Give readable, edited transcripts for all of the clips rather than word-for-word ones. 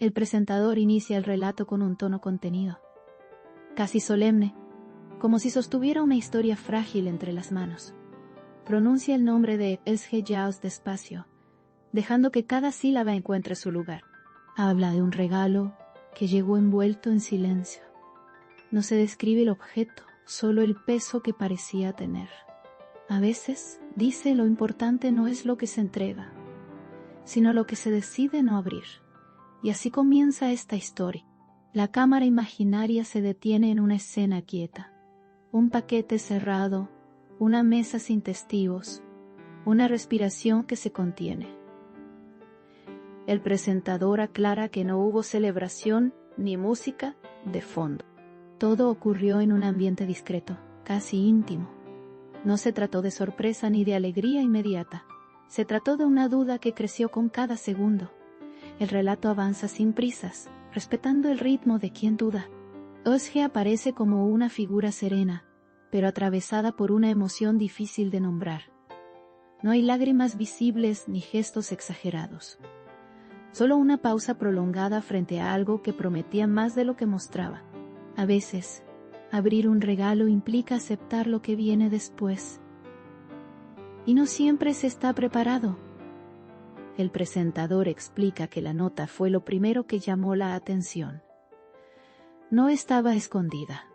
El presentador inicia el relato con un tono contenido, casi solemne, como si sostuviera una historia frágil entre las manos. Pronuncia el nombre de S.G. Giles despacio, dejando que cada sílaba encuentre su lugar. Habla de un regalo que llegó envuelto en silencio. No se describe el objeto, solo el peso que parecía tener. A veces, dice, lo importante no es lo que se entrega, sino lo que se decide no abrir. Y así comienza esta historia. La cámara imaginaria se detiene en una escena quieta. Un paquete cerrado, una mesa sin testigos, una respiración que se contiene. El presentador aclara que no hubo celebración ni música de fondo. Todo ocurrió en un ambiente discreto, casi íntimo. No se trató de sorpresa ni de alegría inmediata. Se trató de una duda que creció con cada segundo. El relato avanza sin prisas, respetando el ritmo de quien duda. Osge aparece como una figura serena, pero atravesada por una emoción difícil de nombrar. No hay lágrimas visibles ni gestos exagerados. Solo una pausa prolongada frente a algo que prometía más de lo que mostraba. A veces, abrir un regalo implica aceptar lo que viene después. Y no siempre se está preparado. El presentador explica que la nota fue lo primero que llamó la atención. No estaba escondida,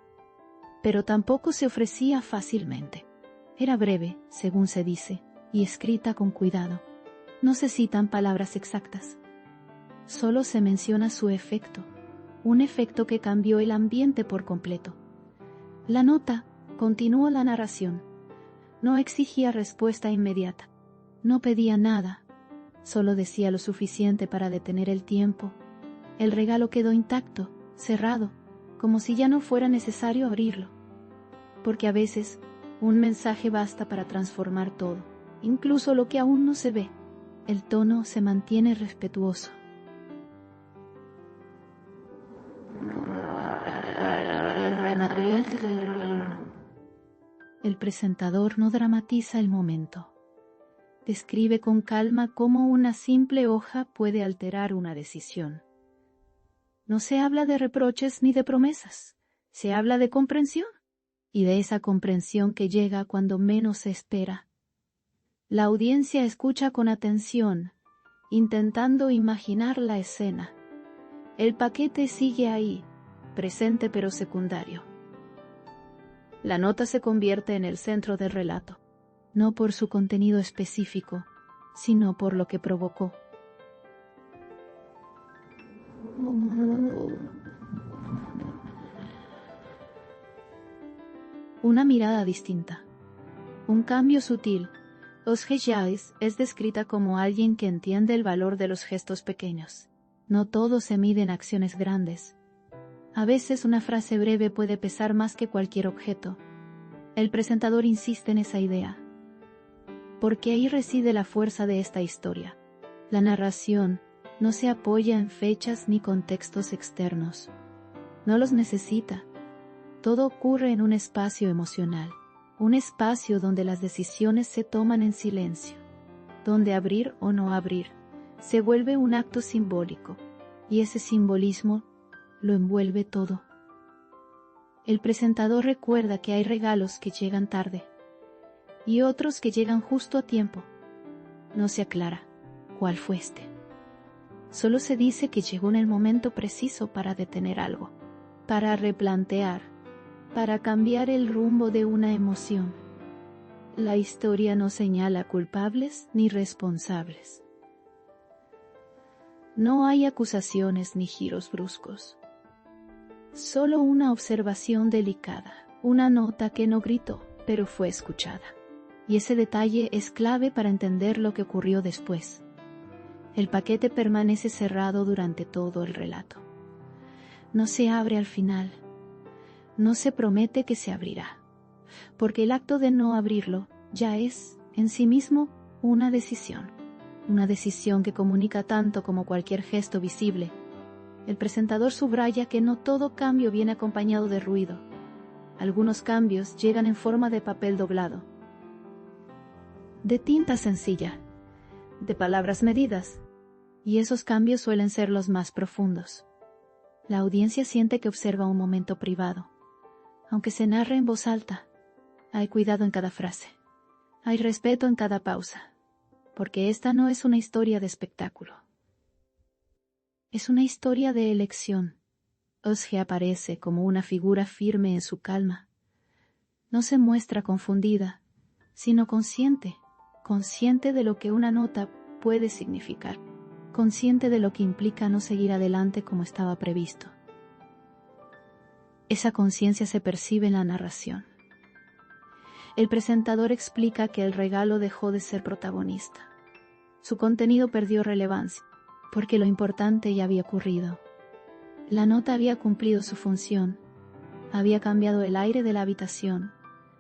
pero tampoco se ofrecía fácilmente. Era breve, según se dice, y escrita con cuidado. No se citan palabras exactas. Solo se menciona su efecto, un efecto que cambió el ambiente por completo. La nota, continuó la narración, no exigía respuesta inmediata. No pedía nada, solo decía lo suficiente para detener el tiempo. El regalo quedó intacto, cerrado, como si ya no fuera necesario abrirlo. Porque a veces, un mensaje basta para transformar todo, incluso lo que aún no se ve. El tono se mantiene respetuoso. El presentador no dramatiza el momento. Describe con calma cómo una simple hoja puede alterar una decisión. No se habla de reproches ni de promesas, se habla de comprensión, y de esa comprensión que llega cuando menos se espera. La audiencia escucha con atención, intentando imaginar la escena. El paquete sigue ahí, presente pero secundario. La nota se convierte en el centro del relato, no por su contenido específico, sino por lo que provocó. Una mirada distinta. Un cambio sutil. Osge Giles es descrita como alguien que entiende el valor de los gestos pequeños. No todo se mide en acciones grandes. A veces una frase breve puede pesar más que cualquier objeto. El presentador insiste en esa idea, porque ahí reside la fuerza de esta historia. La narración no se apoya en fechas ni contextos externos. No los necesita. Todo ocurre en un espacio emocional, un espacio donde las decisiones se toman en silencio, donde abrir o no abrir se vuelve un acto simbólico, y ese simbolismo lo envuelve todo. El presentador recuerda que hay regalos que llegan tarde, y otros que llegan justo a tiempo. No se aclara cuál fue este. Solo se dice que llegó en el momento preciso para detener algo, para replantear, para cambiar el rumbo de una emoción. La historia no señala culpables ni responsables. No hay acusaciones ni giros bruscos. Solo una observación delicada, una nota que no gritó, pero fue escuchada. Y ese detalle es clave para entender lo que ocurrió después. El paquete permanece cerrado durante todo el relato. No se abre al final. No se promete que se abrirá, porque el acto de no abrirlo ya es, en sí mismo, una decisión que comunica tanto como cualquier gesto visible. El presentador subraya que no todo cambio viene acompañado de ruido. Algunos cambios llegan en forma de papel doblado, de tinta sencilla, de palabras medidas, y esos cambios suelen ser los más profundos. La audiencia siente que observa un momento privado. Aunque se narre en voz alta, hay cuidado en cada frase, hay respeto en cada pausa, porque esta no es una historia de espectáculo. Es una historia de elección. Özge aparece como una figura firme en su calma. No se muestra confundida, sino consciente de lo que una nota puede significar, consciente de lo que implica no seguir adelante como estaba previsto. Esa conciencia se percibe en la narración. El presentador explica que el regalo dejó de ser protagonista. Su contenido perdió relevancia, porque lo importante ya había ocurrido. La nota había cumplido su función, había cambiado el aire de la habitación.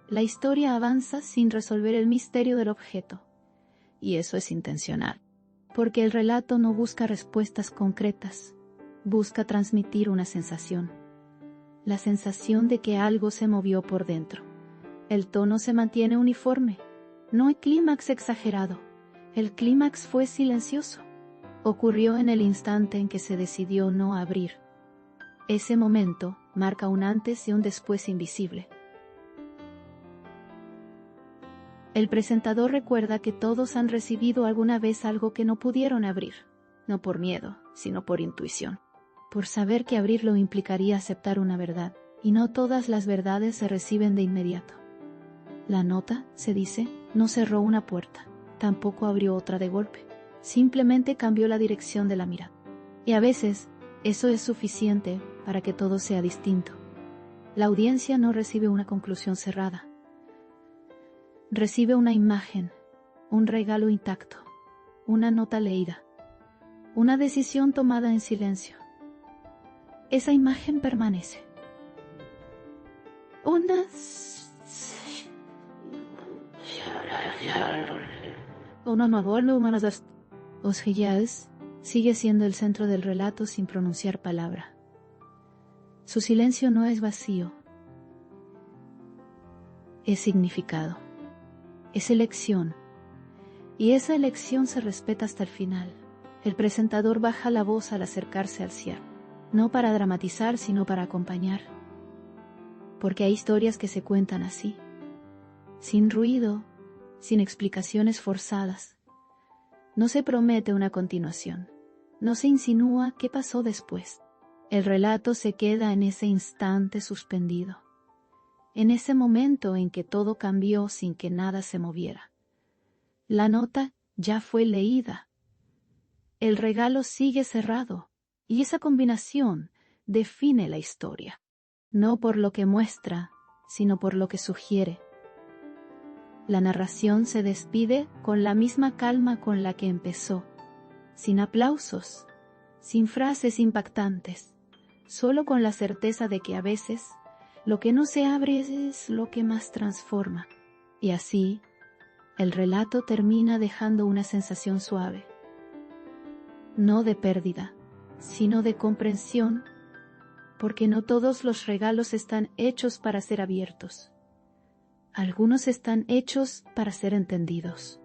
La historia avanza sin resolver el misterio del objeto, y eso es intencional, porque el relato no busca respuestas concretas, busca transmitir una sensación. La sensación de que algo se movió por dentro. El tono se mantiene uniforme, no hay clímax exagerado, el clímax fue silencioso. Ocurrió en el instante en que se decidió no abrir. Ese momento marca un antes y un después invisible. El presentador recuerda que todos han recibido alguna vez algo que no pudieron abrir, no por miedo, sino por intuición, por saber que abrirlo implicaría aceptar una verdad, y no todas las verdades se reciben de inmediato. La nota, se dice, no cerró una puerta, tampoco abrió otra de golpe, simplemente cambió la dirección de la mirada. Y a veces, eso es suficiente para que todo sea distinto. La audiencia no recibe una conclusión cerrada. Recibe una imagen, un regalo intacto, una nota leída, una decisión tomada en silencio. Esa imagen permanece. Özge Yağız sigue siendo el centro del relato sin pronunciar palabra. Su silencio no es vacío, es significado, es elección, y esa elección se respeta hasta el final. El presentador baja la voz al acercarse al cierre, no para dramatizar, sino para acompañar, porque hay historias que se cuentan así, sin ruido, sin explicaciones forzadas. No se promete una continuación, no se insinúa qué pasó después. El relato se queda en ese instante suspendido, en ese momento en que todo cambió sin que nada se moviera. La nota ya fue leída, el regalo sigue cerrado, y esa combinación define la historia, no por lo que muestra, sino por lo que sugiere. La narración se despide con la misma calma con la que empezó, sin aplausos, sin frases impactantes, solo con la certeza de que a veces lo que no se abre es lo que más transforma. Y así, el relato termina dejando una sensación suave, no de pérdida, sino de comprensión, porque no todos los regalos están hechos para ser abiertos. Algunos están hechos para ser entendidos.